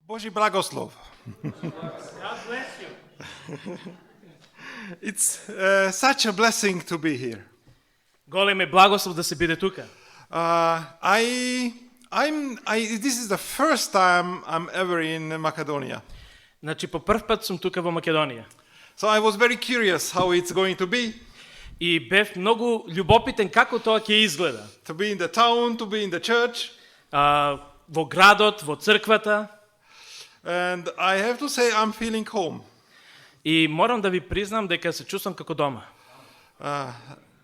Boží blagoslov. God bless you. It's such a blessing to be here. Голем е благослов да се биде тука. This is the first time I'm ever in Macedonia. Значи по прв път сум тука во Македонија. So I was very curious how it's going to be. И бев многу љубопитен како тоа ќе изгледа. To be in the town, to be in the church. Во градот, во црквата. And I have to say I'm feeling home. И морам да ви признам дека се чувствам како дома.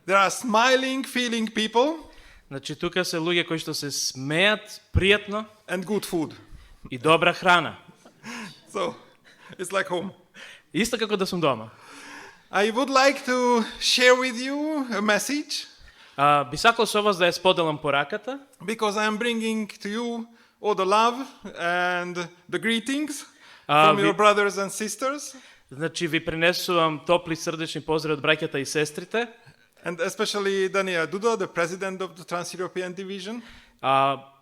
There are smiling, feeling people. Значи тука се луѓе кои што се смеат пријатно And good food. и добра храна. So it's like home. Исто како да сум дома. I would like to share with you a message. Би сакал со вас да ја споделам пораката, Because I am bringing to you all the love and the greetings from your brothers and sisters. значи ви пренесувам топли срдечни поздрави од браќата и сестрите, And especially Daniel Duda, the president of the Trans-European Division.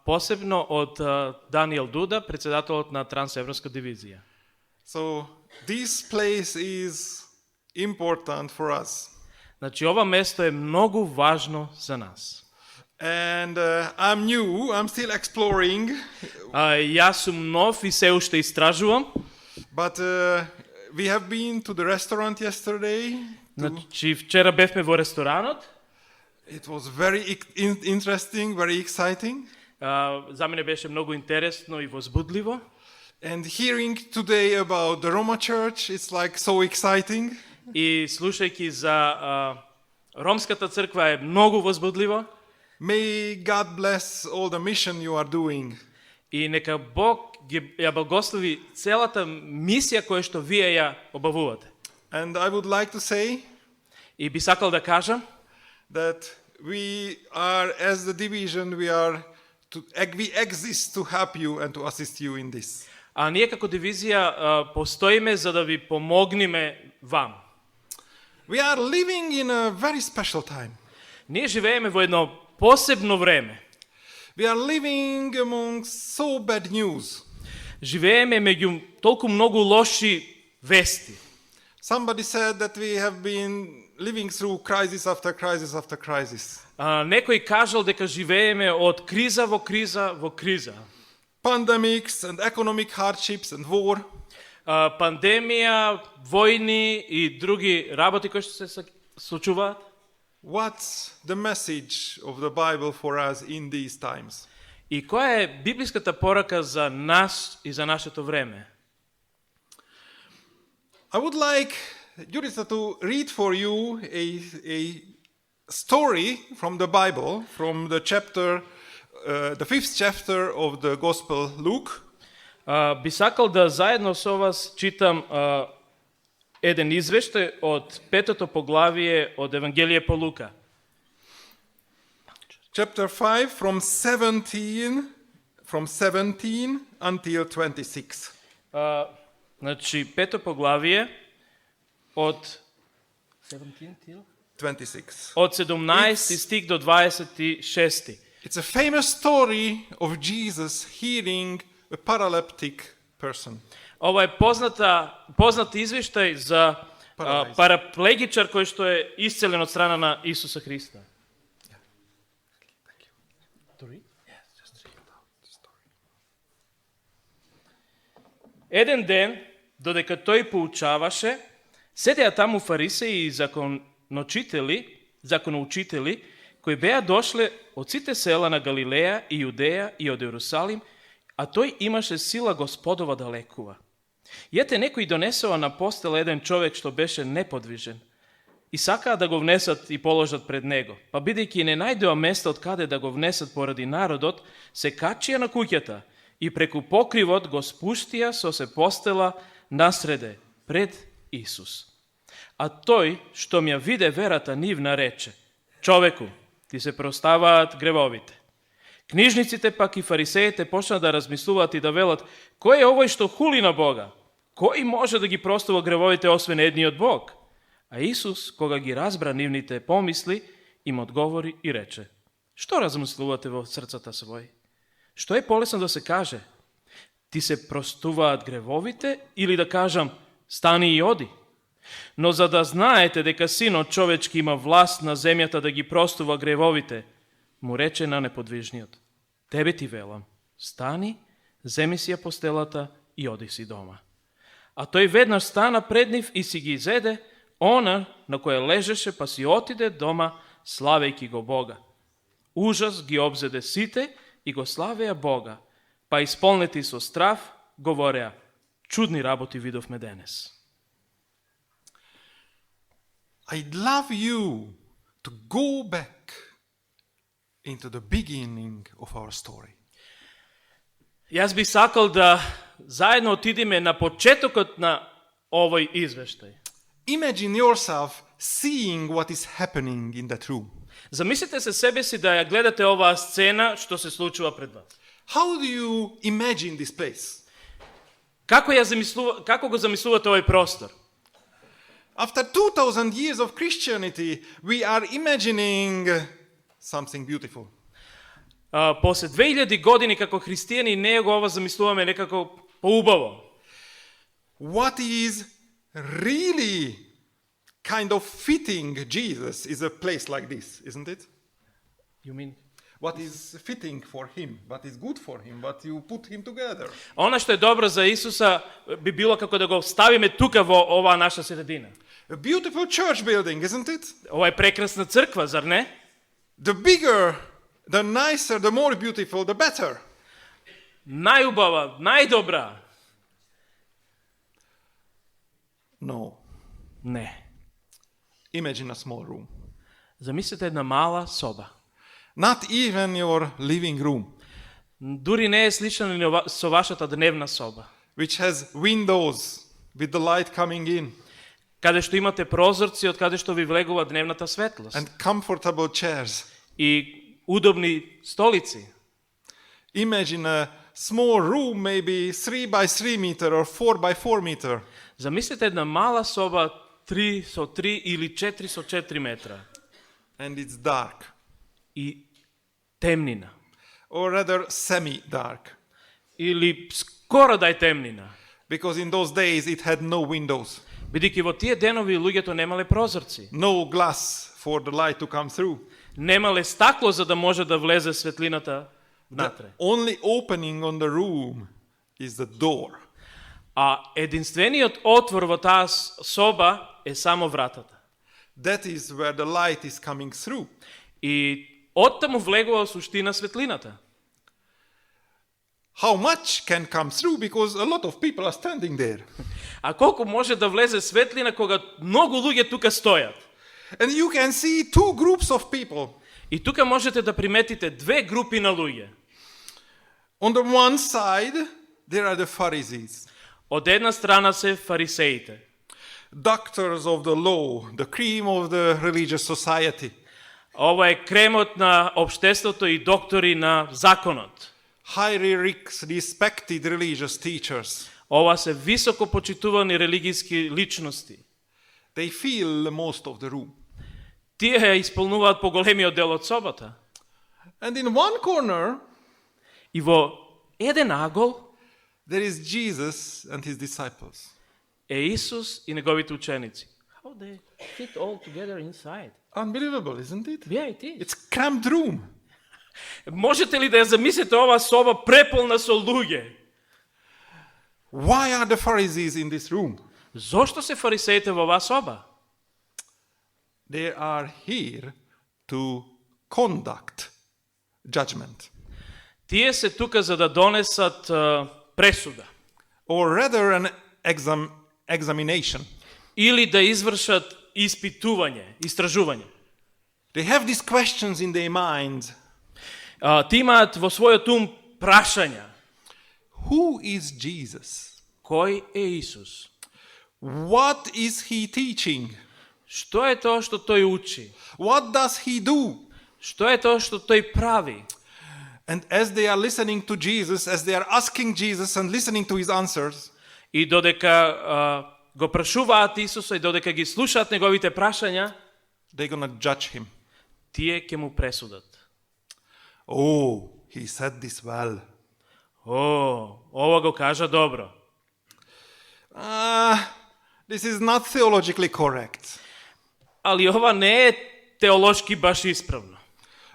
посебно од Даниел Дуда, председателот на Трансевропска дивизија. So this place is important for us. Значи ова место е многу важно за нас. And I'm new, I'm still exploring, Јас сум нов и се уште истражувам. but we have been to the restaurant yesterday. Значи вчера бевме во ресторанот. It was very interesting, very exciting. За мене беше многу интересно и возбудливо. And hearing today about the Roma Church, it's like so exciting. И слушајќи за ромската црква е многу возбудливо. May God bless all the mission you are doing. И нека Бог ја благослови целата мисија која што вие ја обавувате. And I would like to say И би сакал да кажам that we are, as the division, we exist to help you and to assist you in this. ние како дивизија постоиме за да ви помогнеме вам. We are living in a very special time. Ние живееме во едно посебно време. We are living among so bad news. Живееме меѓу толку многу лоши вести. Somebody said that we have been living through crisis after crisis after crisis. Некој кажал дека живееме од криза во криза во криза. Pandemics and economic hardships and war. Пандемија, војни и други работи кои што се случуваат. What's the message of the Bible for us in these times? И која е библиската порака за нас и за нашето време? I would like Judita to read for you a story from the Bible, from the chapter, the 5th chapter of the Gospel Luke. Би сакал да заедно со вас читам еден извештај од 5-то поглавие од Евангелие по Лука. Chapter 5 from 17 until 26. Значи, 5-то поглавие од 26. од 17 стих до 26. It's a famous story of Jesus healing a paralytic person. Ова е познат извештај за параплегичар кој што е исцелен од страна на Исуса Христа. Еден ден, додека тој поучаваше, седеа таму фарисеи и законоучители, кои беа дошле од сите села на Галилеја и Јудеја и од Ерусалим, а тој имаше сила Господова да лекува. И ете некои донесоа на постел еден човек што беше неподвижен и сакаа да го внесат и положат пред него. Па бидејќи не најдоа место од каде да го внесат поради народот, се качија на куќата и преку покривот го спуштија со се постела насреде пред Исус. А тој што ја виде верата нивна рече: човеку, ти се преоставаат гревовите. Книжниците пак и фарисеите почнаа да размислуваат и да велат: кој е овој што хули на Бога? Кој може да ги простува гревовите освен едниот Бог? А Исус, кога ги разбра нивните помисли, им одговори и рече: што размислувате во срцата своји? Што е полесно да се каже? ti se простуваат гревовите, или да кажам, стани и оди. Но за да знаете дека Синот човечки има власт на земјата да ги простува гревовите, му рече на неподвижниот: тебе ти велам, стани, земи си ја постелата и оди си дома. А тој веднаш стана пред нив и си ги изеде она на која лежеше, па си отиде дома, славејќи го Бога. Ужас ги обзеде сите и го славеа Бога, па исполнети со страв говореа: чудни работи видовме денес. I'd love you to go back into the beginning of our story. Јас би сакал да заедно отидеме на почетокот на овој извештај. Imagine yourself seeing what is happening in that room. Замислете се себе си да ја гледате оваа сцена што се случува пред вас. How do you imagine this place? Како го замислувате овој простор? After 2000 years of Christianity, we are imagining something beautiful. После 2000 години како христијани ние го ова замислуваме некако поубаво. What is really kind of fitting Jesus is a place like this, isn't it? You mean? What is fitting for him, what is good for him, what you put him together. Она што е добро за Исуса би било како да го ставиме тука во оваа наша средина. A beautiful church building, isn't it? Ова е прекрасна црква, зар не? The bigger, the nicer, the more beautiful, the better. Најубава, најдобра. No. Не. Imagine a small room. Замислете една мала соба. Not even your living room, Дури не е слична ни со вашата дневна соба, which has windows with the light coming in каде што имате прозорци од каде што ви влегува дневната светлост and comfortable chairs. и удобни столици. Imagine a small room, maybe 3 by 3 meter or 4 by 4 meter. Замислете една мала соба 3 со 3 или 4 со 4 метра And it's dark, и темнина or rather semi-dark, или скоро да е темнина, because in those days it had no windows, бидејќи во тие денови луѓето немале прозорци, no glass for the light to come through. немале стакло за да може да влезе светлината The внатре. only opening on the room is the door. А единствениот отвор во таа соба е само вратата. That is where the light is coming through. И оттаму влегува суштина светлината. How much can come through because a lot of people are standing there. А колку може да влезе светлина кога многу луѓе тука стојат? And you can see two groups of people. И тука можете да приметите две групи на луѓе. On the one side, there are the Pharisees, Од една страна се фарисеите, doctors of the law, the cream of the religious society. ова е кремот на општеството и доктори на законот. Highly respected religious teachers. Ова се високо почитувани религиски личности. They fill most of the room. Тие ја исполнуваат поголемиот дел од собата. And in one corner, И во еден агол there is Jesus and his disciples. е Исус и неговите ученици. How they fit all together inside? Unbelievable, isn't it? Yeah, it is. It's cramped room. Можете ли да ја замислите ова соба преполна со луѓе? Why are the Pharisees in this room? Зошто се фарисеите во оваа соба? They are here to conduct judgment, Тие се тука за да донесат пресуда or rather an examination. или да извршат испитување, истражување. They have these questions in their mind. Ти имаат во својот ум прашања. Who is Jesus? Кој е Исус? What is he teaching? Што е тоа што тој учи? What does he do? Што е тоа што тој прави? And as they are listening to Jesus, as they are asking Jesus and listening to his answers, И додека го прашуваат Исуса и додека ги слушаат неговите прашања, they're going to judge him. тие ќе му пресудат. Oh, he said this well. Ovo go kaža dobro. This is not theologically correct. Ali ova ne je teološki baš ispravno.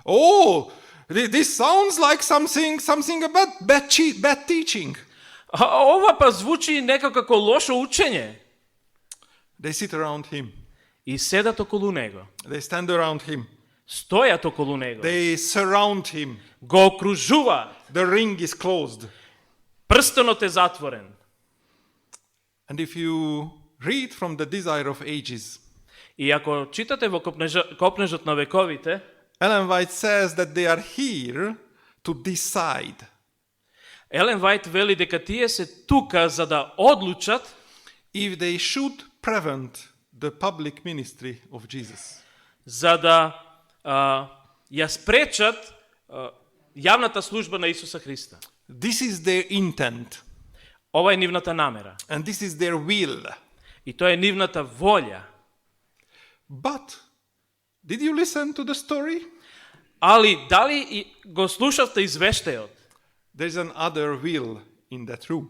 Oh, this sounds like something about bad teaching. A ova pa zvuči nekako loše učenje. They sit around him. I sedat okolo njega. They stand around him. Stojat okolo njega. They surround him. Go okružuvat. The ring is closed. Prstenot je zatvoren. And if you read from the Desire of Ages, I ako čitate vo Kopnežot na vekovite, Ellen White says that they are here to decide. Ellen White veli дека тие се тука за да odlučat If they should prevent the public ministry of Jesus. за да ја спречат јавната служба на Исуса Христа. This is their intent. Ова е нивната намера. And this is their will. И тоа е нивната волја. But, did you listen to the story? Али дали го слушавте извештајот? There's another will in that room.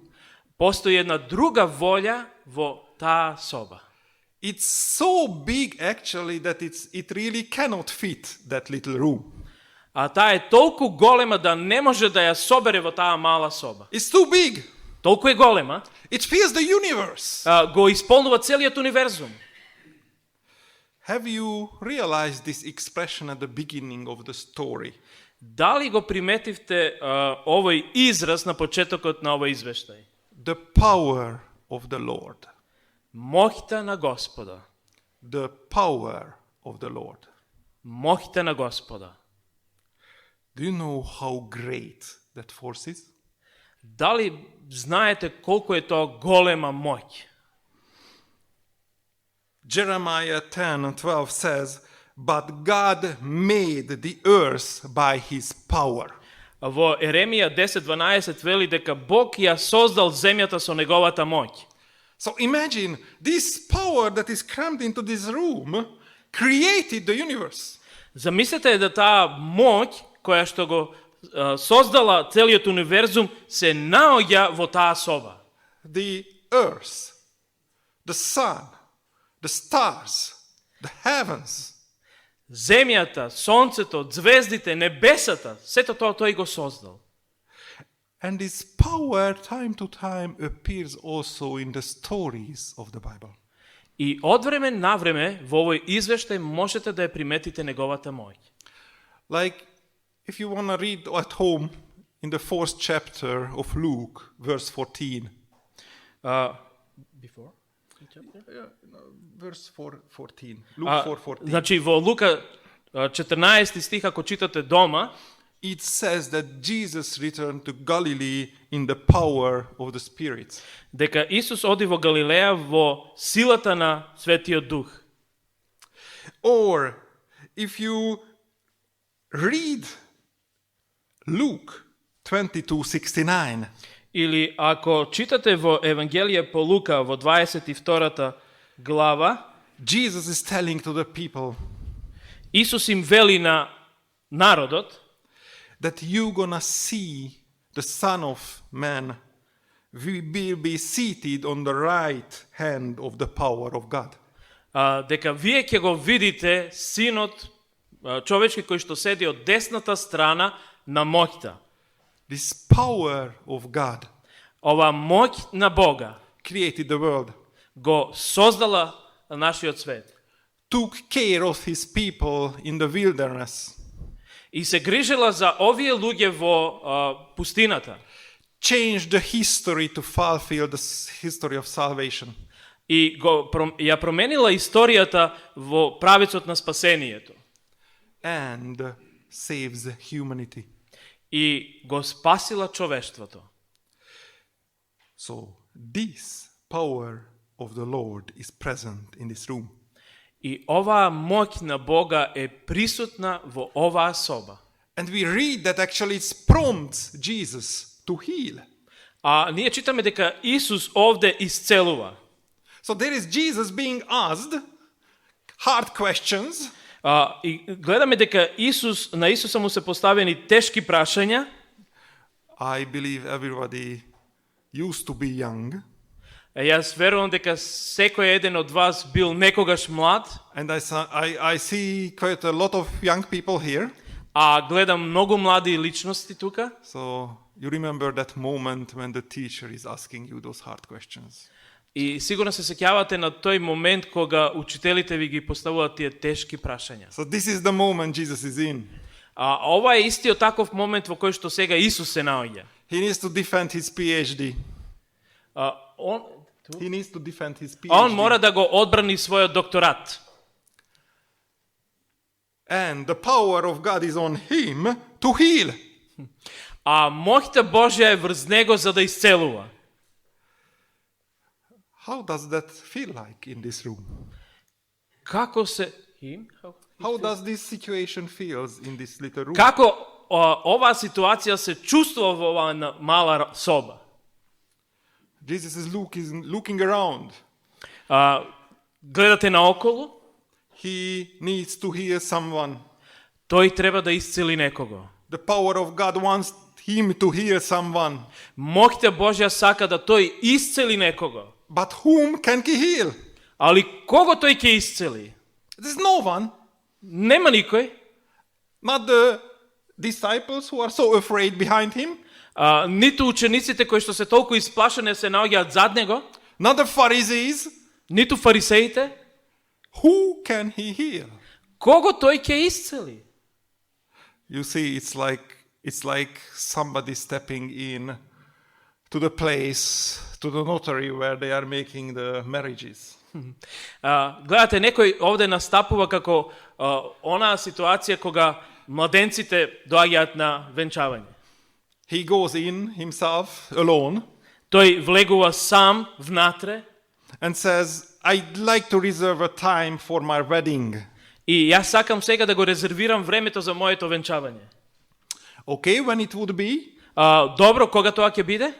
Постои една друга волја во таа соба. It's so big actually that it really cannot fit that little room. А таа е толку голема да не може да ја собере во таа мала соба. It's too big. Толку е голема, It fills the universe. го исполнува целиот универзум. Have you realized this expression at the beginning of the story? Дали го приметивте овој израз на почетокот на овој извештај? The power of the Lord. Моќта на Господа. The power of the Lord. Моќта на Господа. Do you know how great that force is? Дали знаете колку е тоа голема моќ? Jeremiah 10:12 says, "But God made the earth by his power." Во Еремија 10:12 вели дека Бог ја создал земјата со неговата моќ. So imagine this power that is crammed into this room created the universe. Замислете да таа моќ која што го создала целиот универзум се наоѓа во таа соба. The earth, the sun, the stars, the heavens. Земјата, сонцето, звездите, небесата, сето тоа тој го создал. And this power time to time appears also in the stories of the Bible. И од време на време во овој извештај можете да ја приметите неговата моќ. Like if you want to read at home in the 4th chapter of Luke, verse 14. Before? Verse 14. Luke 4:14. Значи во Лука 14 стих ако читате дома, It says that Jesus returned to Galilee in the power of the Spirit. дека Исус оди во Галилеја во силата на Светиот Дух. Or if you read Luke 22:69. Или ако читате во Евангелие по Лука во 22 глава, Jesus is telling to the people Исус им вели на народот that you gonna see the Son of Man will be seated on the right hand of the power of God. дека вие ќе го видите синот човечки кој што седи од десната страна на моќта. This power of God Ова моќ на Бога created the world, го создала нашиот свет took care of his people in the wilderness, и се грижела за овие луѓе во пустината changed the history to fulfill the history of salvation. и ја променила историјата во правецот на спасението And saves humanity. и го спасила човештвото. So this power of the Lord is present in this room. И оваа моќ на Бога е присутна во оваа соба. And we read that actually it prompts Jesus to heal. А ние читаме дека Исус овде исцелува. So there is Jesus being asked hard questions. И гледаме дека на Исуса му се поставени тешки прашања. I believe everybody used to be young, Јас верувам дека секој еден од вас бил некогаш млад, and I see quite a lot of young people here. а гледам многу млади личности тука. So you remember that moment when the teacher is asking you those hard questions. И сигурно се сеќавате на тој момент кога учителите ви ги поставуваат тие тешки прашања. So this is the moment Jesus is in. А ова е истиот таков момент во кој што сега Исус се наоѓа. He needs to defend his PhD. Он He needs to defend his PhD. Он мора да го одбрани својот докторат. And the power of God is on him to heal. А моќта Божја е врз него за да исцелува. How does that feel like in this room? Како се How does this situation feels in this little room? Како оваа ситуација се чувствува во оваа мала соба? Jesus is looking around. Гледате наоколу, He needs to heal someone. тој треба да исцели некого. The power of God wants him to heal someone. Моќта Божја сака да тој исцели некого. But whom can he heal? Али кого тој ќе исцели? There's no one. Нема никој. Not the disciples who are so afraid behind him. Ниту учениците кои што се толку исплашени се наоѓаат зад него, Not the Pharisees. ниту фарисеите. Who can he heal? Кого тој ќе исцели? You see, it's like somebody stepping in to the place, to the notary where they are making the marriages. Гледате, некој овде настапува како онаа ситуација кога младенците доаѓаат на венчавање. He goes in himself alone Тој влегува сам внатре and says, I'd like to reserve a time for my wedding. и јас сакам сега да го резервирам времето за моето венчавање. Okay, when it would be? Добро, кога тоа ќе биде?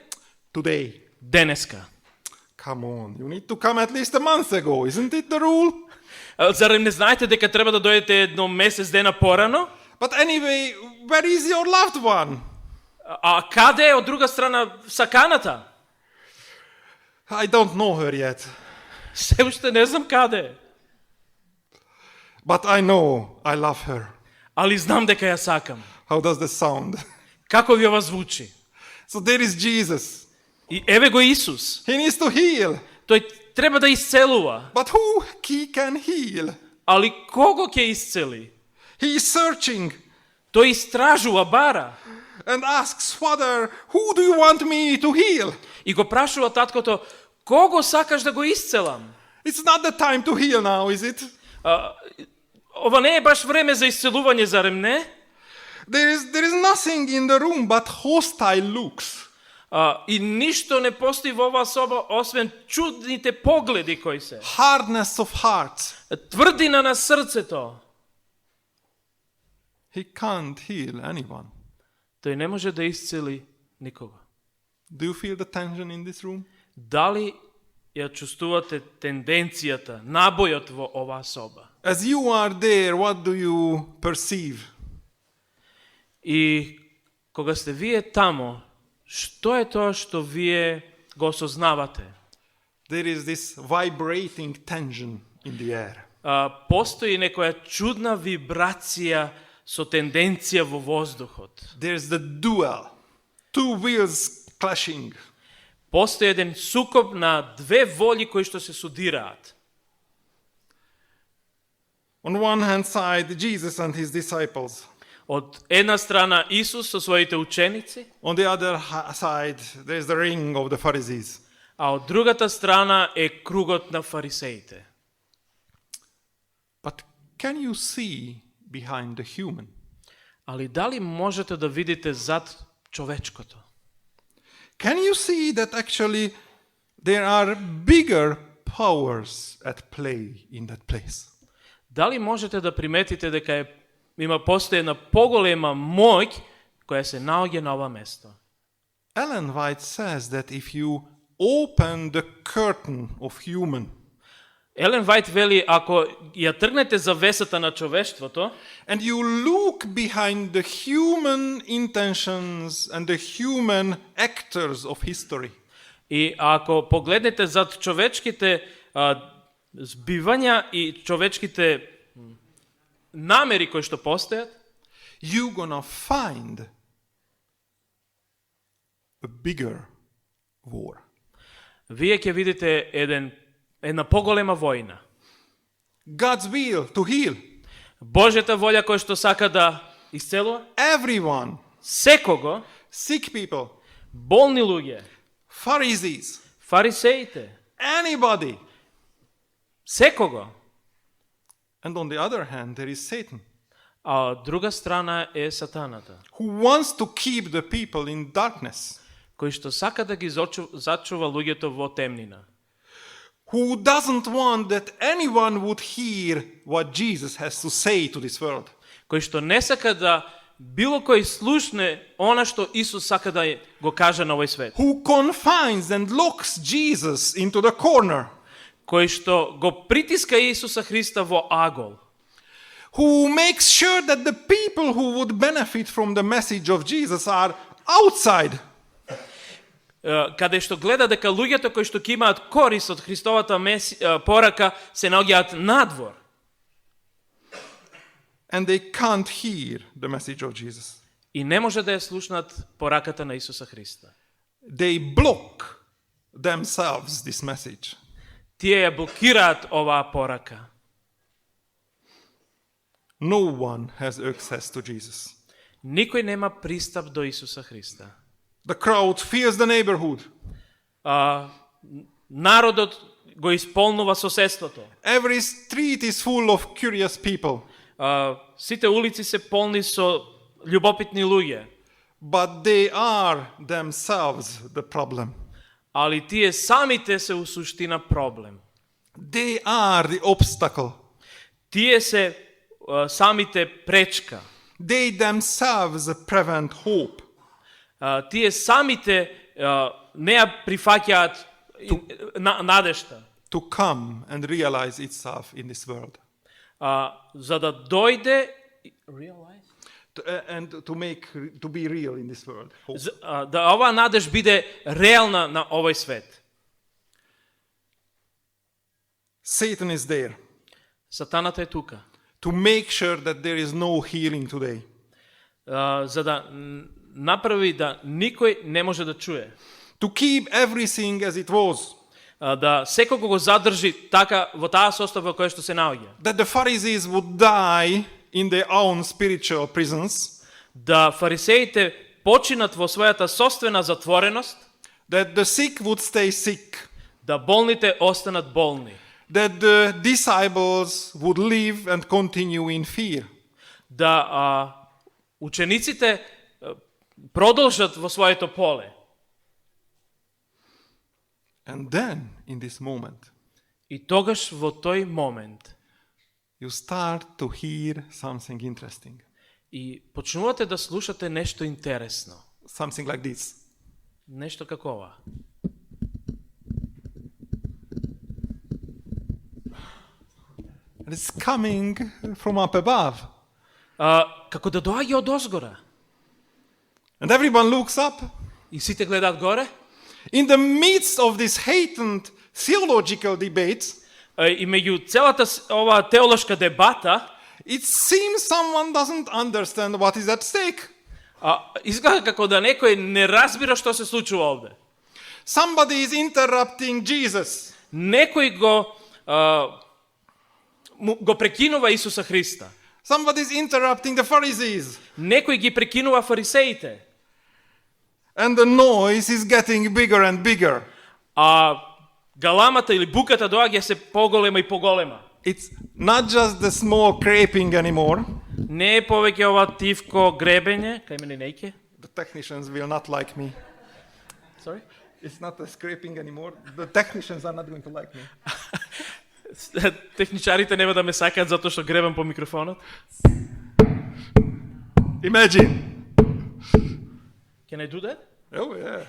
Today. Денеска. Come on, you need to come at least a month ago, isn't it the rule? Зарем не знаете дека треба да дојдете едно месец дена порано? But anyway, where is your loved one? А каде е од друга страна саканата? I don't know her yet, Се уште не знам каде е. but I know I love her. Али знам дека ја сакам. How does this sound? Како ви ова звучи? So there is Jesus. И еве го Исус. He needs to heal. Тој треба да исцелува. But who he can heal? Али кого ќе исцели? He is searching Тој истражува, бара. and asks, Father, who do you want me to heal? И го прашува таткото, кого сакаш да го исцелам? It's not the time to heal now, is it? Ова не е баш време за исцелување, зарем не? There is nothing in the room but hostile looks. И ништо не постои во оваа соба, освен чудните погледи кои се. Hardness of heart. Тврдина на срцето. He can't heal anyone. Тој не може да исцели никого. Do you feel the tension in this room? Дали ја чувствувате тенденцијата, набојот во оваа соба? As you are there, what do you perceive? И кога сте вие тамо, што е тоа што вие го осознавате? There is this vibrating tension in the air. Постои некоја чудна вибрација со тенденција во воздухот. There's the duel. Two wheels clashing. Постои еден сукоп на две воли кои што се судираат. On one hand side, Jesus and his disciples. Од една страна Исус со своите ученици, On the other side, there's the ring of the Pharisees. а од другата страна е кругот на фарисеите. But can you see behind the human? Али дали можете да видите зад човечкото? Can you see that actually there are bigger powers at play in that place? Дали можете да приметите дека постои една поголема моќ која се наоѓа на ова место? Ellen White says that if you open the curtain of human, Елен Вајт вели, ако ја тргнете завесата на човештвото and you look behind the human intentions and the human actors of history, И ако погледнете зад човечките збивања и човечките намери кои што постојат, you're gonna find a bigger war. вие ќе видите една поголема војна. God's will to heal Божјата волја која што сака да исцелува everyone, секого, sick people, болни луѓе, Pharisees, фарисеите, anybody. секого. And on the other hand, there is Satan, А од друга страна е сатаната, who wants to keep the people in darkness, кој што сака да ги зачува луѓето во темнина, who doesn't want that anyone would hear what Jesus has to say to this world. кој што не сака да било кој слушне она што Исус сака да го каже на овој свет, Who confines and locks Jesus into the corner, кој што го притиска Исуса Христа во агол, who makes sure that the people who would benefit from the message of Jesus are outside. каде што гледа дека луѓето кои што ќе имаат корис од Христовата порака се наоѓаат надвор And they can't hear the message of Jesus. и не може да ја слушнат пораката на Исуса Христа. They block themselves this message. Тие ја блокираат оваа порака. No one has access to Jesus. Никој нема пристап до Исуса Христа. The crowd fills the neighborhood. Народот го исполнува соседството. Every street is full of curious people. Сите улици се полни со љубопитни луѓе, But they are themselves the problem. али тие самите се у суштина проблем. They are the obstacle. Тие се самите пречка. They themselves prevent hope. Тие самите не ја прифаќаат надежта. To come and realize itself in this world. За да дојде To be real in this world. Hope. да оваа надеж биде реална на овој свет. Satan is there Сатаната е тука to make sure that there is no healing today. за да направи да никој не може да чуе. To keep everything as it was. Да секого го задржи така во таа состава која што се наоѓа. That the Pharisees would die in their own spiritual prisons. Да фарисеите починат во својата собствена затвореност, That the sick would stay sick. да болните останат болни, That the disciples would live and continue in fear. да учениците продолжат во своето поле. And then, in this moment, И тогаш во тој момент you start to hear something interesting. и почнувате да слушате нешто интересно, Something like this. нешто како ова. And it's coming from up above. Како да доаѓа од озгора. And everyone looks up. И сите гледаат горе. In the midst of this heightened theological debates, И меѓу целата оваа теолошка дебата, it seems someone doesn't understand what is at stake. изгледа како да некој не разбира што се случува овде. Somebody is interrupting Jesus. Некој го прекинува Исуса Христа. Somebody is interrupting the Pharisees. Некој ги прекинува фарисеите. And the noise is getting bigger and bigger. Галамата или буката доаѓа се поголема и поголема. It's not just the small craping anymore. Не е повеќе ова тивко гребење, кај мене неќе. The technicians will not like me. Sorry? It's not a scraping anymore. The technicians are not going to like me. Техничарите нема да ме сакаат затоа што гребам по микрофонот. Imagine. Can I do that? Oh yeah.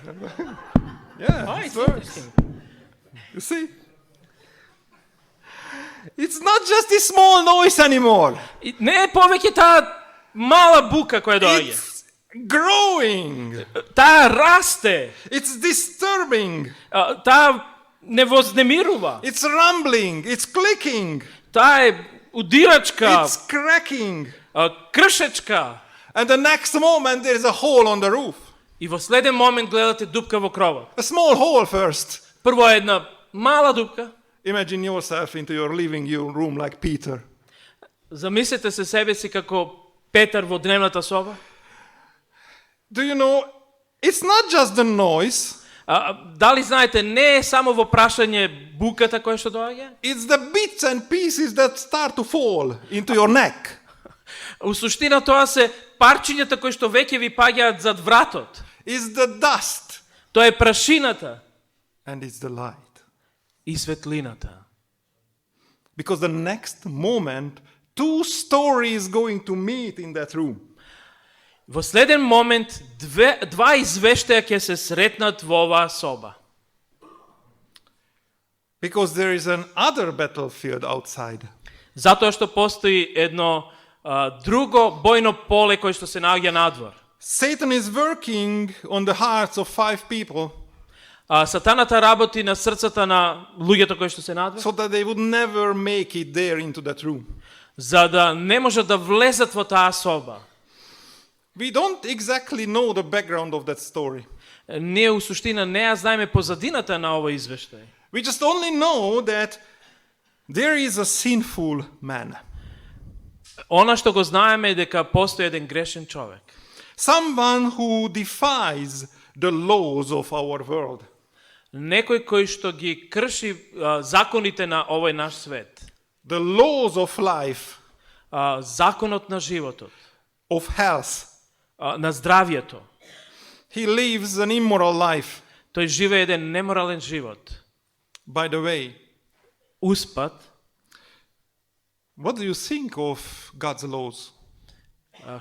Yeah. It's it works. interesting. You see? It's not just this small noise anymore. И не е повеќе таа мала бука која доаѓа. growing. Таа расте. It's disturbing. Таа не вознемирува. It's rumbling. It's clicking. Таа е удирачка, It's cracking. кршечка. And the next moment there is a hole on the roof. И во следен момент гледате дупка во кровот. A small hole first. Прво е една мала дупка. Imagine yourself into your living room like Peter. Замислете се себе си како Петар во дневната соба. Do you know, it's not just the noise, Дали знаете, не е само во прашање буката која што доаѓа? it's the bits and pieces that start to fall into your neck. У суштина тоа се парчињата кои што веќе ви паѓаат зад вратот. It's the dust Тоа е прашината and it's the light. и светлината. Because the next moment, two stories going to meet in that room. Во следен момент два извештаја ќе се сретнат во оваа соба. Because there is another battlefield outside. Затоа што постои едно друго бојно поле кое што се наоѓа надвор. Satan is working on the hearts of 5 people Сатаната работи на срцата на луѓето кои што се надвор, so that they would never make it there into that room. за да не можат да влезат во таа соба. We don't exactly know the background of that story. Ние у суштина не ја знаеме позадината на овој извештај. We just only know that there is a sinful man. Она што го знаеме е дека постои еден грешен човек. Someone who defies the laws of our world. Некој кој што ги крши законите на овој наш свет. The laws of life, Законот на животот, of health. на здравјето. He lives an immoral life. Тој живее еден неморален живот. By the way, Успат, what do you think of God's laws?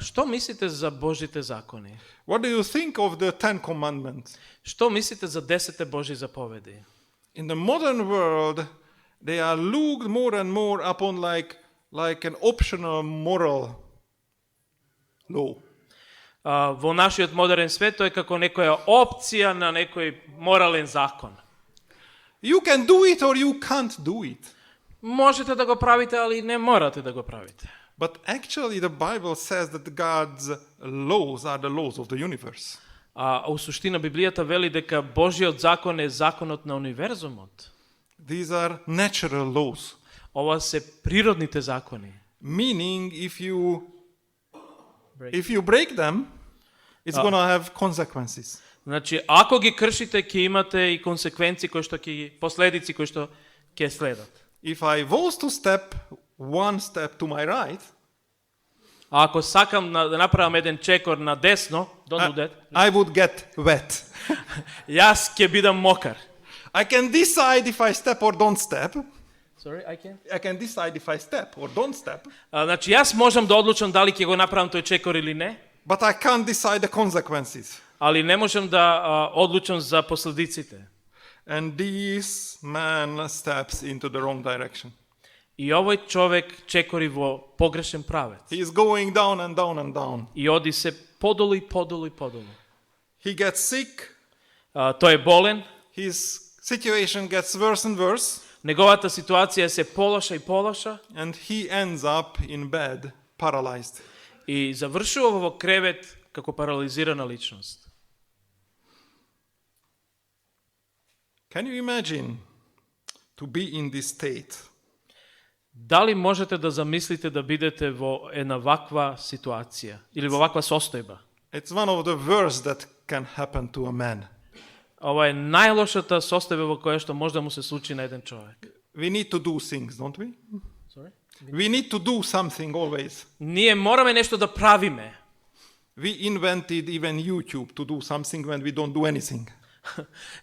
што мислите за Божите закони? What do you think of the 10 commandments? Што мислите за 10 Божи заповеди? In the modern world, they are looked more and more upon like an optional moral law. Во нашиот модерен свет тоа е како некоја опција на некој морален закон. You can do it or you can't do it. Можете да го правите, али не морате да го правите. But actually the Bible says that God's laws are the laws of the universe. У суштина Библијата вели дека Божиот закон е законот на универзумот. These are natural laws. Ова се природните закони. Meaning if you break them, it's going to have consequences. Значи, ако ги кршите, ќе имате и консеквенции кои што ќе последици кои што ќе следат. If I was to step one step to my right, А ако сакам да направам еден чекор на десно, don't do that, I would get wet. јас ќе бидам мокар. I can decide if I step or don't step. Sorry, I can. I can decide if I step or don't step, Значи, јас можам да одлучам дали ќе го направам тој чекор или не, but I can't decide the consequences. али не можам да одлучам за последиците. And this man steps into the wrong direction. И овој човек чекори во погрешен правец. He is going down and down and down. И оди се подолу и подолу и подолу. He gets sick. Тој е болен, His situation gets worse and worse. неговата ситуација се полоша и полоша And he ends up in bed, paralyzed. и завршува во кревет како парализирана личност. Can you imagine to be in this state? Дали можете да замислите да бидете во една ваква ситуација или во ваква состојба? It's one of the worst that can happen to a man. Ова е најлошата состојба во која што може да му се случи на еден човек. We need to do things, don't we? Sorry? We need to do something always. Ние мораме нешто да правиме. We invented even YouTube to do something when we don't do anything.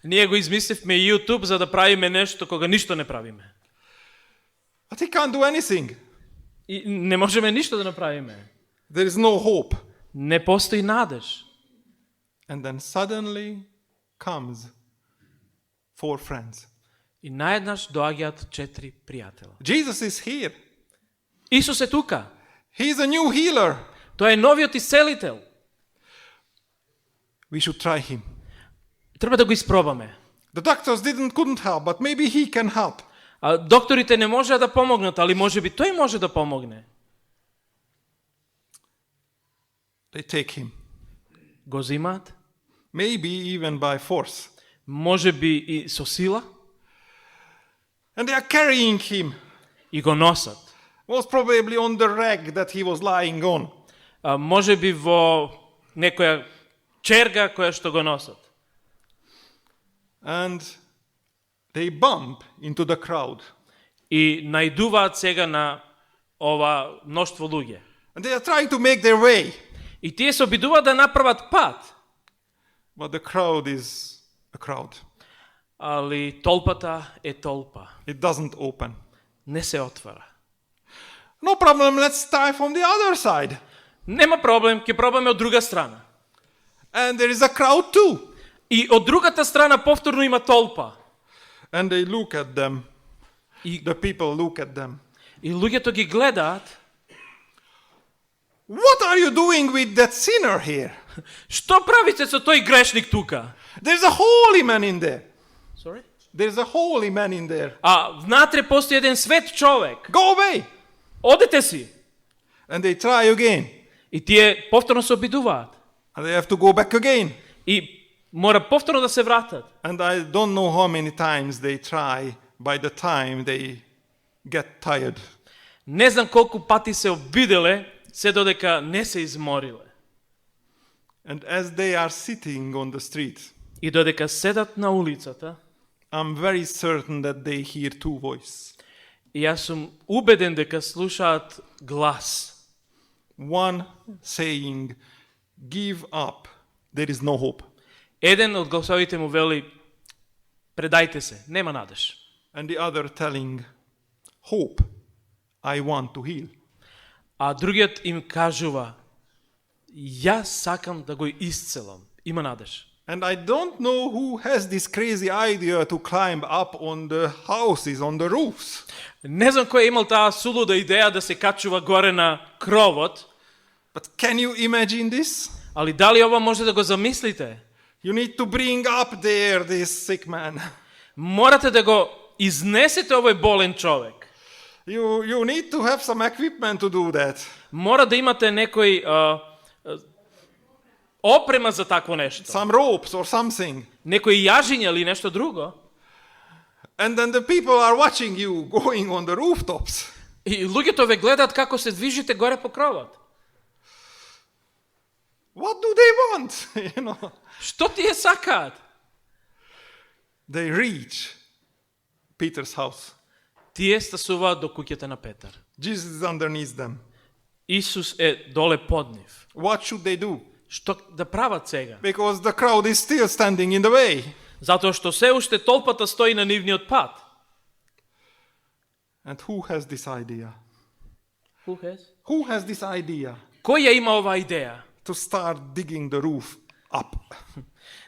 Ние го измисливме YouTube за да правиме нешто кога ништо не правиме. But he can't do anything. И не можеме ништо да направиме. There is no hope. Не постои надеж. And then suddenly comes 4 friends. И наеднаш доаѓаат 4 пријатела. Jesus is here. Исус е тука. He is a new healer. Тој е новиот исцелител. we should try him. Treba да го испробаме. The doctors couldn't help, but maybe he can help. А докторите не може да помогнат, али може би тој може да помогне. They take him, Го зимаат, maybe even by force. може би и со сила, And they are carrying him, и го носат. most probably on the rag that he was lying on. Може би во некоја черга која што го носат. And they bump into the crowd. И најдуваат сега на ова мноштво луѓе. And they are trying to make their way. И тие се обидуваат да направат пат, But the crowd is a crowd. али толпата е толпа. It doesn't open. Не се отвара. No problem, let's try from the other side. Нема проблем, ќе пробаме од друга страна. And there is a crowd too. И од другата страна повторно има толпа. And they look at them. И, The people look at them. и луѓето ги гледаат. What are you doing with that sinner here? Што правите со тој грешник тука? There's a holy man in there. Sorry? There's a holy man in there. Внатре постои еден свет човек. Go away. Одете си. And they try again. И тие повторно се обидуваат. And they have to go back again. И мора повторно да се вратат. And I don't know how many times they try by the time they get tired. Не знам колку пати се обиделе, се додека не се измориле. And as they are sitting on the street, И додека седат на улицата, I'm very certain that they hear two voices. и јас сум убеден дека слушаат глас. One saying, give up, there is no hope. Еден од гласовите му вели, предајте се, нема надеж. And the other telling, hope, I want to heal. А другиот им кажува, јас сакам да го исцелам, има надеж. And I don't know who has this crazy idea to climb up on the houses, on the roofs. Не знам кој е имал таа сулуда идеја да се качува горе на кровот, But can you imagine this? али дали ова може да го замислите? You need to bring up there this sick man. Морате да го изнесете овој болен човек. You need to have some equipment to do that. Мора да имате некој опрема за такво нешто. Some ropes or something. Некој јажиња или нешто друго. And then the people are watching you going on the rooftops. И луѓето ве гледаат како се движите горе по кровот. What do they want? You know. Што тие сакаат? They reach Peter's house. Тие стасуваат до куќата на Петар. Jesus is underneath them. Исус е доле под нив. What should they do? Што да прават сега? Because the crowd is still standing in the way. Затоа што се уште толпата стои на нивниот пат. And who has this idea? Who has? Who has this idea Кој ја има оваа идеја? to start digging the roof up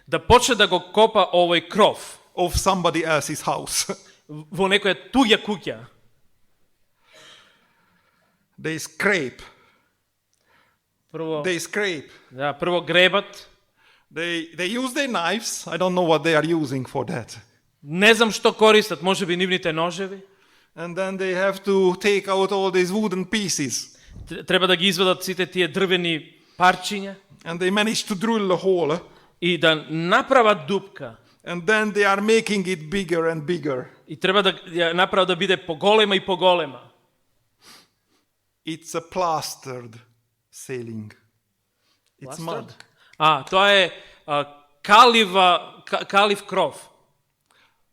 Да почне да го копа овој кров of somebody else's house? во некоја туѓа куќа. They scrape. Прво, They scrape. да, прво гребат. They use their knives. I don't know what they are using for that. Не знам што користат, можеби нивните ножеви. And then they have to take out all these wooden pieces. Треба да ги извадат сите тие дрвени парчиња And they manage to drill a hole. и да направат дупка. And then they are making it bigger and bigger. И треба да ја направат да биде поголема и поголема. It's a plastered ceiling. It's mud. Тоа е калив кров.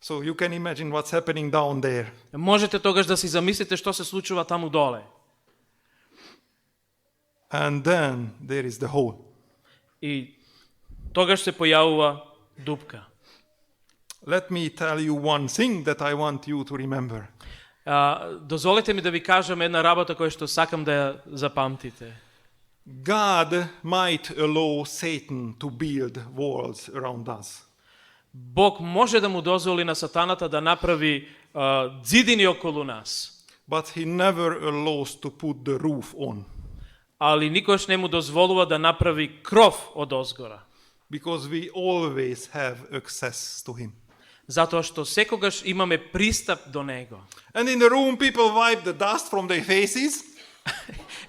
So you can imagine what's happening down there. Можете тогаш да си замислите што се случува таму доле. And then there is the hole. И тогаш се појавува дупка. Let me tell you one thing that I want you to remember. Дозволете ми да ви кажам една работа која што сакам да ја запамтите. God might allow Satan to build walls around us. Бог може да му дозволи на сатаната да направи ѕидини околу нас. But he never allows to put the roof on. Али никош не му дозволува да направи кров од озгора. because we always have access to him. Затоа што секогаш имаме пристап до него. And in the room, people wipe the dust from their faces,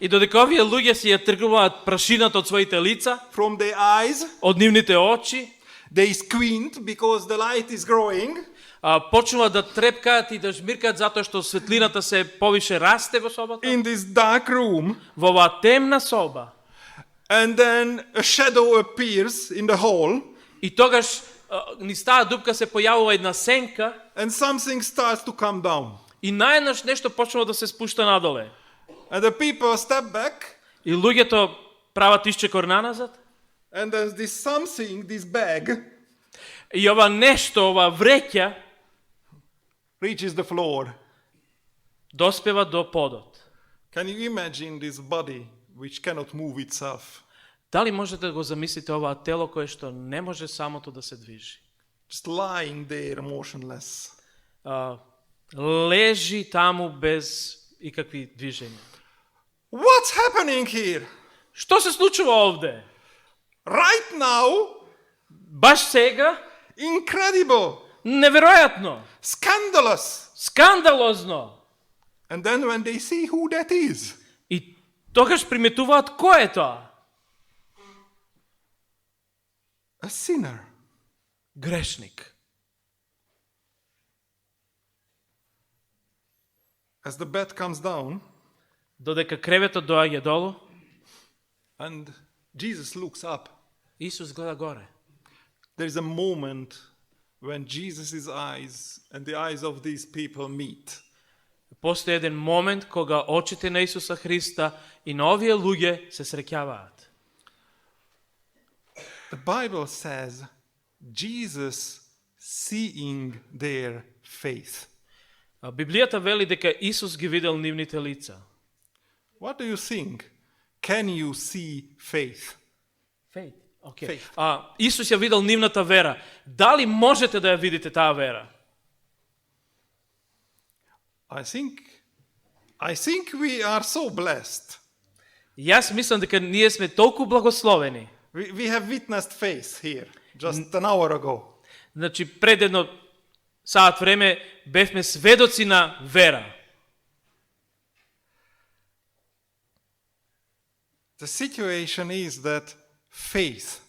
И додека овие луѓе си ја тргнуваат прашината од своите лица, from their eyes. од нивните очи, They squint because the light is growing. почнуваат да трепкаат и да жмиркаат затоа што светлината се повише расте во собата, In this dark room, во оваа темна соба. and then a shadow appears in the hall, И тогаш низ таа дупка се појавува една сенка and something starts to come down. и наеднаш нешто почнува да се спушта надоле. And the people step back, И луѓето прават исчекор наназад. and there's this something, this bag, И ова нешто, ова вреќа, reaches the floor. доспева до подот. Can you imagine this body which cannot move itself? Дали можете да го замислите оваа тело кое што не може самото да се движи? Just lying there motionless. Лежи таму без икакви движења. What's happening here? Што се случува овде? Right now, Баш сега, incredible, неверојатно, scandalous. скандалозно. And then when they see who that is, И тогаш приметуваат кој е тоа? a sinner. Грешник. As the bed comes down, Додека креветот доаѓа долу, and Jesus looks up, Исус гледа горе. there is a moment when Jesus' eyes and the eyes of these people meet. Постои еден момент кога очите на Исуса Христа и на овие луѓе се среќаваат. The Bible says Jesus seeing their faith. Библијата вели дека Исус ги видел нивните лица. What do you think? Can you see faith? Faith. Okay. Faith. Исус ја видел нивната вера. Дали можете да ја видите таа вера? I think we are so blessed. Јас мислам дека ние сме толку благословени. We have witnessed faith here just an hour ago. Значи, пред едно саат време бевме сведоци на вера. The situation is that faith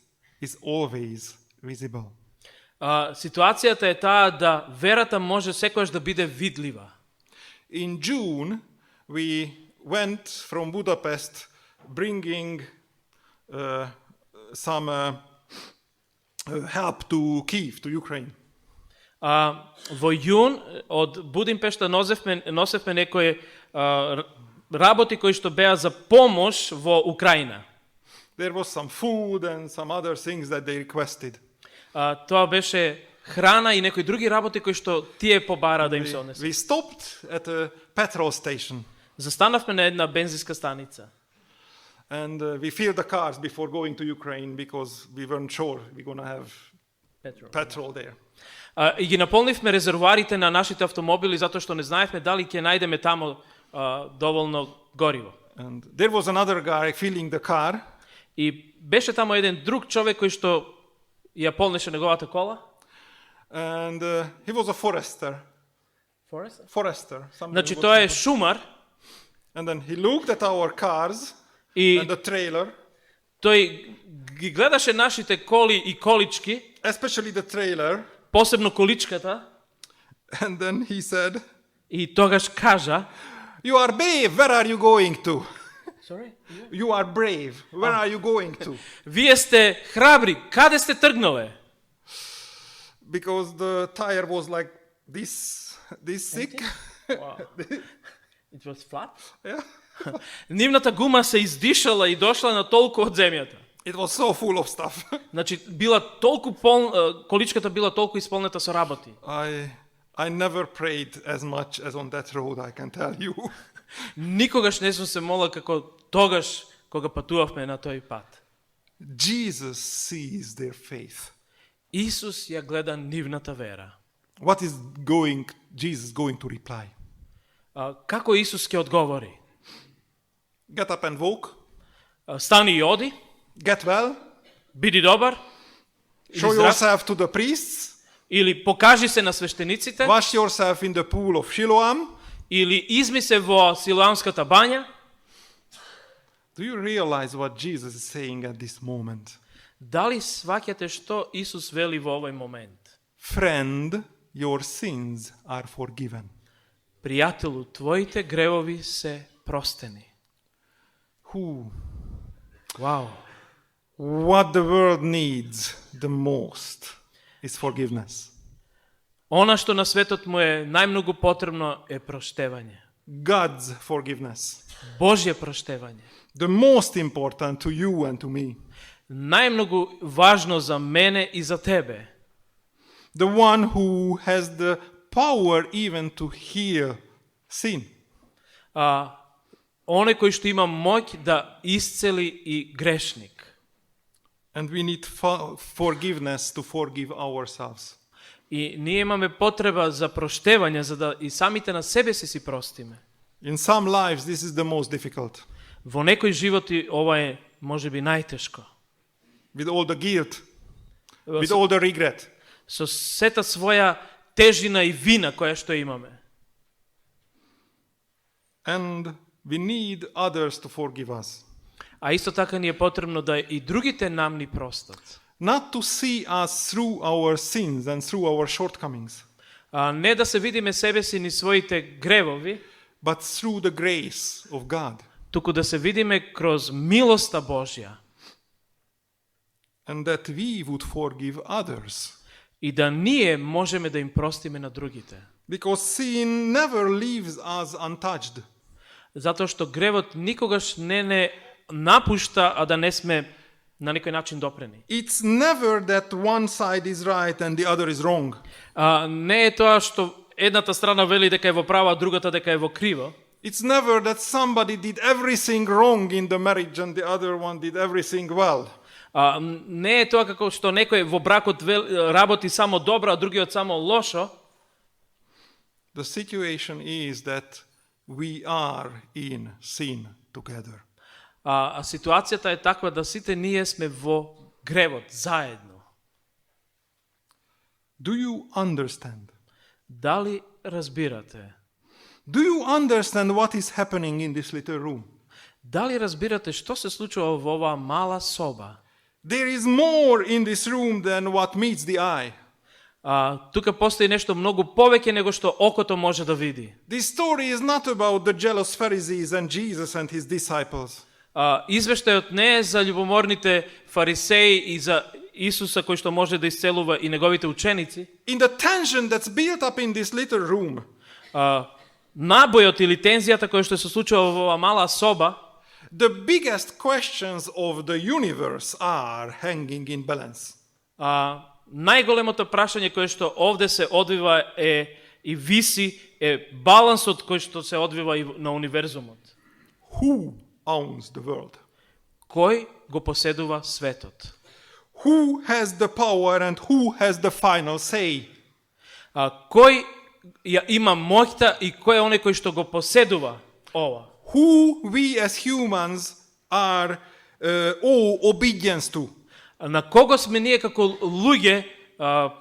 is always visible. Ситуацијата е таа да верата може секогаш да биде видлива. In June, we went from Budapest bringing some help to Kyiv, to Ukraine. Во јун од Будимпешта носевме некои работи кои што беа за помош во Украина. There was some food and some other things that they requested. Тоа беше храна и некои други работи кои што тие побара да им се однесат. We stopped at a petrol station Застанавме на една бензинска станица. and we filled the cars before going to Ukraine because we weren't sure we're going to have petrol there. И ги наполнивме резервоарите на нашите автомобили затоа што не знаевме дали ќе најдеме таму доволно гориво. And there was another guy filling the car. И беше таму еден друг човек кој што ја полнеше неговата кола. And he was a forester. Значи тој е шумар. And then he looked at our cars И and the trailer, тој ги гледаше нашите коли и колички, especially the trailer, посебно количката, and then he said, и тогаш кажа, "You are brave, where are you going to?" Sorry? You are brave, where are you going to? Вие сте храбри, каде сте тргнале? Because the tire was like this thick. Wow. It was flat? Yeah. Нивната гума се издишала и дошла на толку од земјата. It was so full of stuff. Значи била толку количката била толку исполнета со работи. I never prayed as much as on that road, I can tell you. Никогаш не сум се молел како тогаш кога патувавме на тој пат. Jesus sees their faith. Исус ја гледа нивната вера. What is Jesus going to reply? Како Исус ќе одговори? Get up and walk. Стани и оди, Get well. биди добар, Show yourself to the priests. Или покажи се на свештениците, Wash yourself in the pool of Siloam. или изми се во Силоамската бања. Do you realize what Jesus is saying at this moment? Дали сваќате што Исус вели во овој момент? Friend, your sins are forgiven. Пријателу, твоите гревови се простени. Вау. What the world needs the most is forgiveness. Она што на светот му е најмногу потребно е проштевање. God's forgiveness. Божје проштевање. The most important to you and to me. Најмногу важно за мене и за тебе. The one who has the power even to heal sin. Оној кој што има моќ да исцели и грешник. And we need forgiveness to forgive ourselves. И ние имаме потреба за проштевање за да и самите на себе си простиме. In some lives this is the most difficult. Во некои животи ова е можеби најтешко. With all the guilt, with all the regret. Со сета своја тежина и вина која што имаме. And we need others to forgive us. А исто така ни е потребно да и другите нам ни простат. Not to see us through our sins and through our shortcomings, Не да се видиме себе си ни своите гревови, but through the grace of God. туку да се видиме кроз милоста Божја. And that we would forgive others. И да ние можеме да им простиме на другите. Because sin never leaves us untouched. Затоа што гревот никогаш не напушта, а да не сме на некој начин допрени. It's never that one side is right and the other is wrong. Не е тоа што едната страна вели дека е во права, а другата дека е во криво. It's never that somebody did everything wrong in the marriage and the other one did everything well. Не е тоа како што некој во бракот работи само добро, а другиот само лошо. The situation is that we are in sin together. Ситуацијата е таква да сите ние сме во гревот заедно. Do you understand? Дали разбирате? Do you understand what is happening in this little room? Дали разбирате што се случува во оваа мала соба? There is more in this room than what meets the eye. Тука постои нешто многу повеќе него што окото може да види. This story is not about the jealous Pharisees and Jesus and his disciples. Извештајот не е за љубоморните фарисеи и за Исуса кој што може да исцелува и неговите ученици. In the tension that's built up in this little room, набојот или тензијата која што се случува во оваа мала соба, the biggest questions of the universe are hanging in balance. Најголемото прашање кое што овде се одвива е и виси е балансот кој што се одвива и на универзумот. Who owns the world? Кој го поседува светот? Who has the power and who has the final say? Кој ја има моќта и кој е оној кој што го поседува ова? Who we as humans are owe obedience to? На кого сме ние како луѓе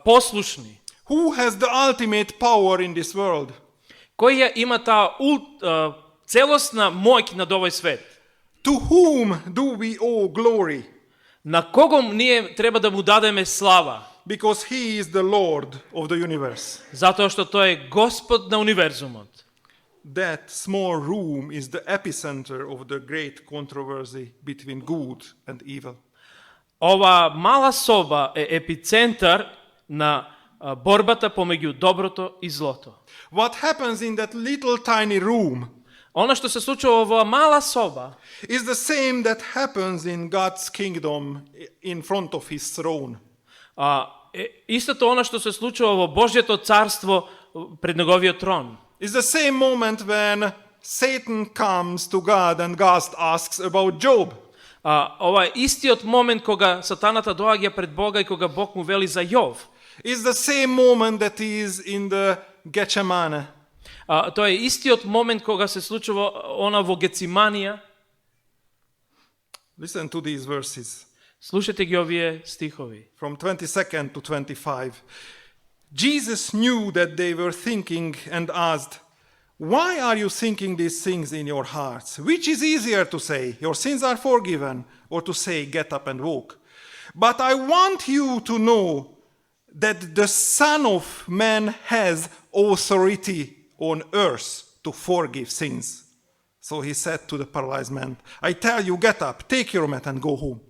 послушни? Who has the ultimate power in this world? Кој ја има таа целосна моќ над овој свет? To whom do we owe glory? На кого ние треба да му дадеме слава? Because he is the Lord of the universe. Затоа што тој е Господ на универзумот. That small room is the epicenter of the great controversy between good and evil. Ова мала соба е епицентар на борбата помеѓу доброто и злото. What happens in that little tiny room Она што се случува во мала соба is the same that happens in God's kingdom in front of his throne. Истото она што се случува во Божјето царство пред неговиот трон. It's the same moment when Satan comes to God and God asks about Job. Ова е истиот момент кога сатаната доаѓа пред Бога и кога Бог му вели за Јов. It's the same moment that is in the Gethsemane. Тоа е истиот момент кога се случува она во Гециманија. Listen to these verses. Slušajte ги овие стихови. from 22nd to 25. Jesus knew that they were thinking and asked, "Why are you thinking these things in your hearts? Which is easier to say, 'Your sins are forgiven,' or to say, 'Get up and walk'? But I want you to know that the Son of Man has authority on earth to forgive sins." So he said to the paralyzed man, "I tell you, get up, take your mat and go home."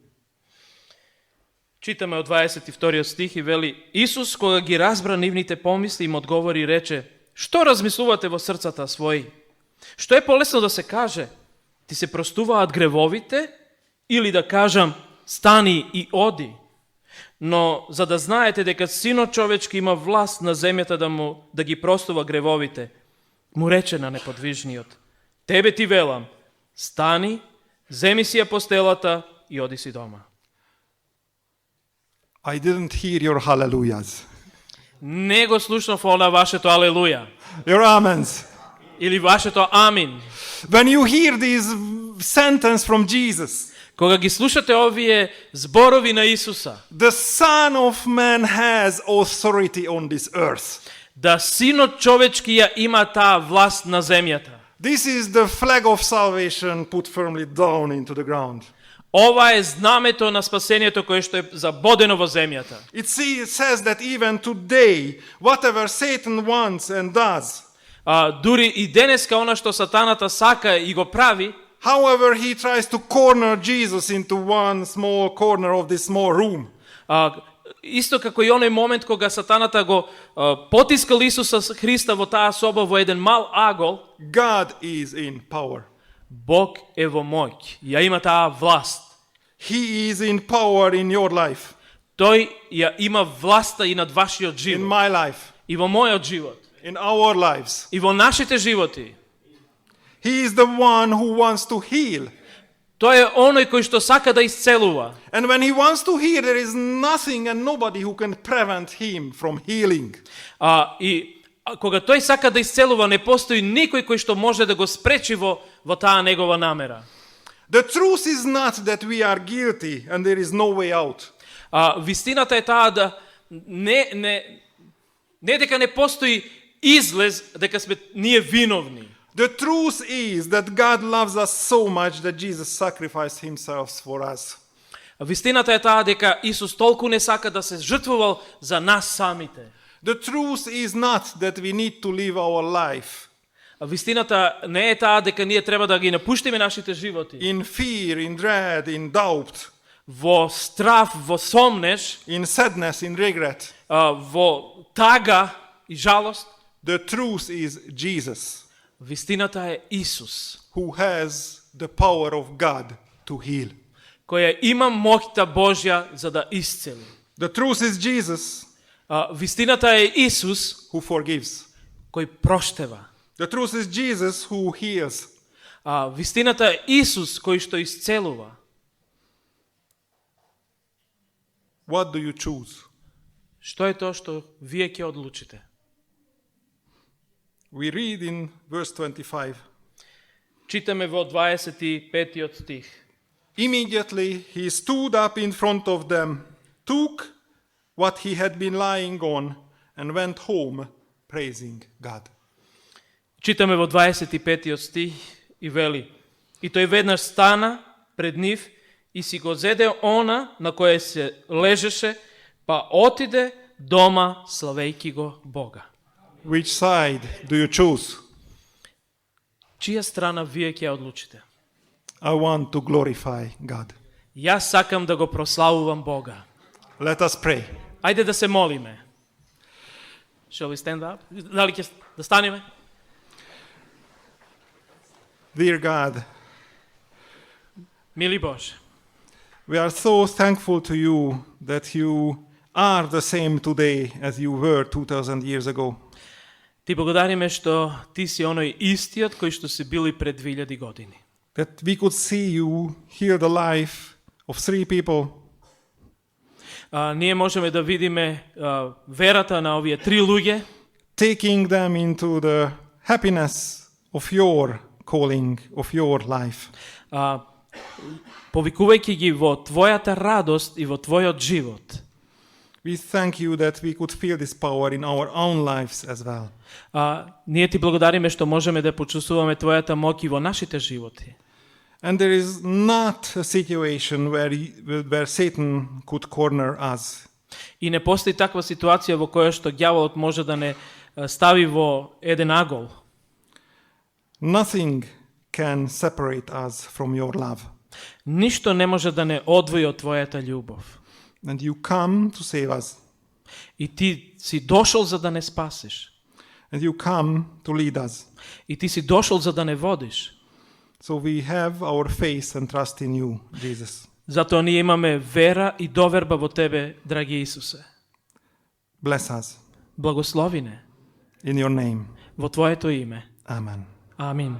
Читаме од 22 стих и вели: Исус, кога ги разбра нивните помисли, им одговори и рече: Што размислувате во срцата своји? Што е полесно да се каже? Ти се простуваат гревовите, или да кажам: стани и оди? Но за да знаете дека Синот човечки има власт на земјата да ги простува гревовите, му рече на неподвижниот: Тебе ти велам, стани, земи си ја постелата и оди си дома. I didn't hear your hallelujahs. Не го слушнав она вашето алелуја Your amens. или вашето амин. When you hear this sentence from Jesus, Кога ги слушате овие зборови на Исуса, the Son of Man has authority on this earth. да Синот човечки ја има таа власт на земјата. This is the flag of salvation put firmly down into the ground. Ова е знамето на спасението кое што е забодено во земјата. It says that even today, whatever Satan wants and does, Дури и денеска она што сатаната сака и го прави, however he tries to corner Jesus into one small corner of this small room, исто како и оној момент кога сатаната го потискал Исуса Христа во таа соба во еден мал агол, God is in power. Бог е во моќ, ја има таа власт. He is in power in your life, Тој ја има власта и над вашиот in живот, my life, и во мојот живот, in our lives. и во нашите животи. He is the one who wants to heal. Тој е оној кој што сака да исцелува. And when he wants to heal, there is nothing and nobody who can prevent him from healing. Кога тој сака да исцелува, не постои никој кој што може да го спречи во таа негова намера. The truth is not that we are guilty and there is no way out. Вистината е таа да не дека не постои излез, дека сме ние виновни. The truth is that God loves us so much that Jesus sacrificed himself for us. Вистината е таа дека Исус толку не сака да се жртвувал за нас самите. The truth is not that we need to live our life Вистината не е таа дека ние треба да ги напуштиме нашите животи in fear, in dread, in doubt, во страв, во сомнеш, in sadness, in regret. во тага и жалост. The truth is Jesus, Вистината е Исус, who has the power of God to heal. која има моќта Божја за да исцели. The truth is Jesus, Вистината е Исус, who forgives. кој проштева. The truth is Jesus, who heals. Вистината е Исус, кој што исцелува. What do you choose? Што е тоа што вие ќе одлучите? We read in verse 25. Читаме во 25 стих. Immediately he stood up in front of them, took what he had been lying on, and went home praising God. Читаме во 25 стих и вели: И тој веднаш стана пред нив и си го зеде она на кое се лежеше, па отиде дома славејки го Бога. Which side do you choose? Чија страна вие ќе одлучите? I want to glorify God. Јас сакам да го прославувам Бога. Let us pray. Ајде да се молиме. Shall we stand up? Дали ќе да станеме? Dear God, Мили Боже, we are so thankful to you that you are the same today as you were 2000 years ago. Ти благодариме што ти си оној истиот кој што си бил и пред 2000 години. That we could see you, hear the life of 3 people, Ние можеме да видиме верата на овие 3 луѓе, taking them into the happiness of your calling, of your life. повикувајќи ги во Твојата радост и во Твојот живот. We thank you that we could feel this power in our own lives as well. Ние Ти благодариме што можеме да почувствуваме Твојата моќ и во нашите животи. And there is not a situation where Satan could corner us. И не постои таква ситуација во која што ѓаволот може да не стави во еден агол. Nothing can separate us from your love. Ништо не може да не одвои од Твојата љубов. And you come to save us. И Ти си дошол за да не спасиш. And you come to lead us. И Ти си дошол за да не водиш. So we have our faith and trust in you, Jesus. Затоа ние имаме вера и доверба во Тебе, драги Исусе. Bless us. Благослови не In your name. во Твоето име. Amen. Амин.